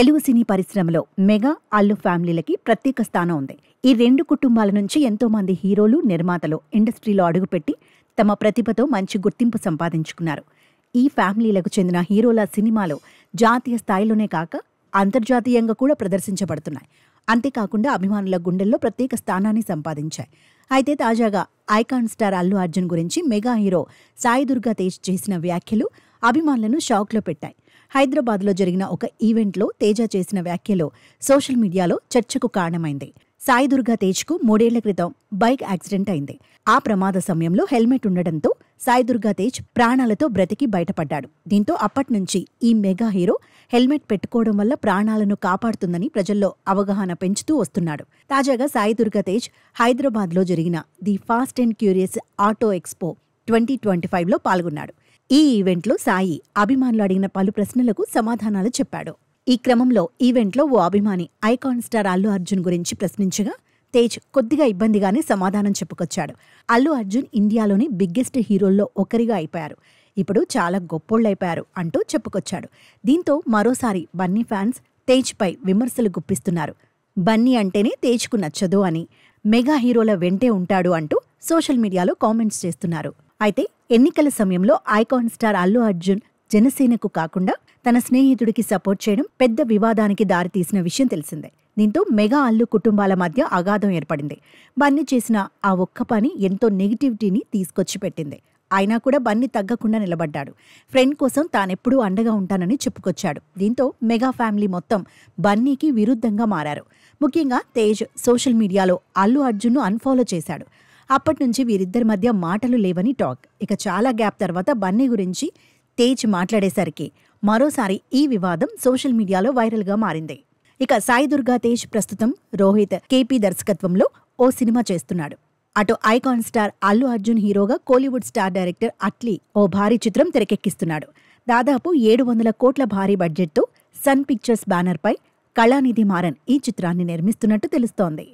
తెలుగు సినీ పరిశ్రమలో మెగా అల్లు ఫ్యామిలీలకి ప్రత్యేక స్థానం ఉంది. ఈ రెండు కుటుంబాల నుంచి ఎంతో మంది హీరోలు, నిర్మాతలు ఇండస్ట్రీలో అడుగుపెట్టి తమ ప్రతిభతో మంచి గుర్తింపు సంపాదించుకున్నారు. ఈ ఫ్యామిలీలకు చెందిన హీరోల సినిమాలు జాతీయ స్థాయిలోనే కాక అంతర్జాతీయంగా కూడా ప్రదర్శించబడుతున్నాయి. అంతేకాకుండా అభిమానుల గుండెల్లో ప్రత్యేక స్థానాన్ని సంపాదించాయి. అయితే తాజాగా ఐకాన్ స్టార్ అల్లు అర్జున్ గురించి మెగా హీరో సాయి దుర్గా తేజ్ చేసిన వ్యాఖ్యలు అభిమానులను షాక్లో పెట్టాయి. హైదరాబాద్లో జరిగిన ఒక ఈవెంట్లో తేజ చేసిన వ్యాఖ్యలు సోషల్ మీడియాలో చర్చకు కారణమైంది. సాయి దుర్గా తేజ్కు 3 ఏళ్ల క్రితం బైక్ యాక్సిడెంట్ అయింది. ఆ ప్రమాద సమయంలో హెల్మెట్ ఉండడంతో సాయి దుర్గా తేజ్ ప్రాణాలతో బ్రతికి బయటపడ్డాడు. దీంతో అప్పట్నుంచి ఈ మెగా హీరో హెల్మెట్ పెట్టుకోవడం వల్ల ప్రాణాలను కాపాడుతుందని ప్రజల్లో అవగాహన పెంచుతూ వస్తున్నాడు. తాజాగా సాయి దుర్గా తేజ్ హైదరాబాద్లో జరిగిన the fast and curious auto expo 2025లో పాల్గొన్నాడు. ఈ ఈవెంట్లో సాయి అభిమానులు అడిగిన పలు ప్రశ్నలకు సమాధానాలు చెప్పాడు. ఈ క్రమంలో ఈవెంట్లో ఓ అభిమాని ఐకాన్ స్టార్ అల్లు అర్జున్ గురించి ప్రశ్నించగా తేజ్ కొద్దిగా ఇబ్బందిగానే సమాధానం చెప్పుకొచ్చాడు. అల్లు అర్జున్ ఇండియాలోని బిగ్గెస్ట్ హీరోల్లో ఒకరిగా అయిపోయారు. ఇప్పుడు చాలా గొప్పోళ్ళైపోయారు అంటూ చెప్పుకొచ్చాడు. దీంతో మరోసారి బన్నీ ఫ్యాన్స్ తేజ్పై విమర్శలు గుప్పిస్తున్నారు. బన్నీ అంటేనే తేజ్కు నచ్చదు అని, మెగా హీరోల వెంటే ఉంటాడు అంటూ సోషల్ మీడియాలో కామెంట్స్ చేస్తున్నారు. అయితే ఎన్నికల సమయంలో ఐకాన్ స్టార్ అల్లు అర్జున్ జనసేనకు కాకుండా తన స్నేహితుడికి సపోర్ట్ చేయడం పెద్ద వివాదానికి దారితీసిన విషయం తెలిసిందే. దీంతో మెగా అల్లు కుటుంబాల మధ్య అగాధం ఏర్పడింది. బన్నీ చేసిన ఆ ఒక్క పని ఎంతో నెగిటివిటీని తీసుకొచ్చి పెట్టింది. అయినా కూడా బన్నీ తగ్గకుండా నిలబడ్డాడు. ఫ్రెండ్ కోసం తానెప్పుడూ అండగా ఉంటానని చెప్పుకొచ్చాడు. దీంతో మెగా ఫ్యామిలీ మొత్తం బన్నీకి విరుద్ధంగా మారారు. ముఖ్యంగా తేజ్ సోషల్ మీడియాలో అల్లు అర్జున్ను అన్ఫాలో చేశాడు. అప్పట్నుంచి వీరిద్దరి మధ్య మాటలు లేవని టాక్. ఇక చాలా గ్యాప్ తర్వాత బన్నీ గురించి తేజ్ మాట్లాడేసరికి మరోసారి ఈ వివాదం సోషల్ మీడియాలో వైరల్గా మారింది. ఇక సాయి దుర్గా తేజ్ ప్రస్తుతం రోహిత్ కేపీ దర్శకత్వంలో ఓ సినిమా చేస్తున్నాడు. అటు ఐకాన్ స్టార్ అల్లు అర్జున్ హీరోగా కోలీవుడ్ స్టార్ డైరెక్టర్ అట్లీ ఓ భారీ చిత్రం తెరకెక్కిస్తున్నాడు. దాదాపు 700 కోట్ల భారీ బడ్జెట్తో సన్ పిక్చర్స్ బ్యానర్పై కళానిధి మారన్ ఈ చిత్రాన్ని నిర్మిస్తున్నట్టు తెలుస్తోంది.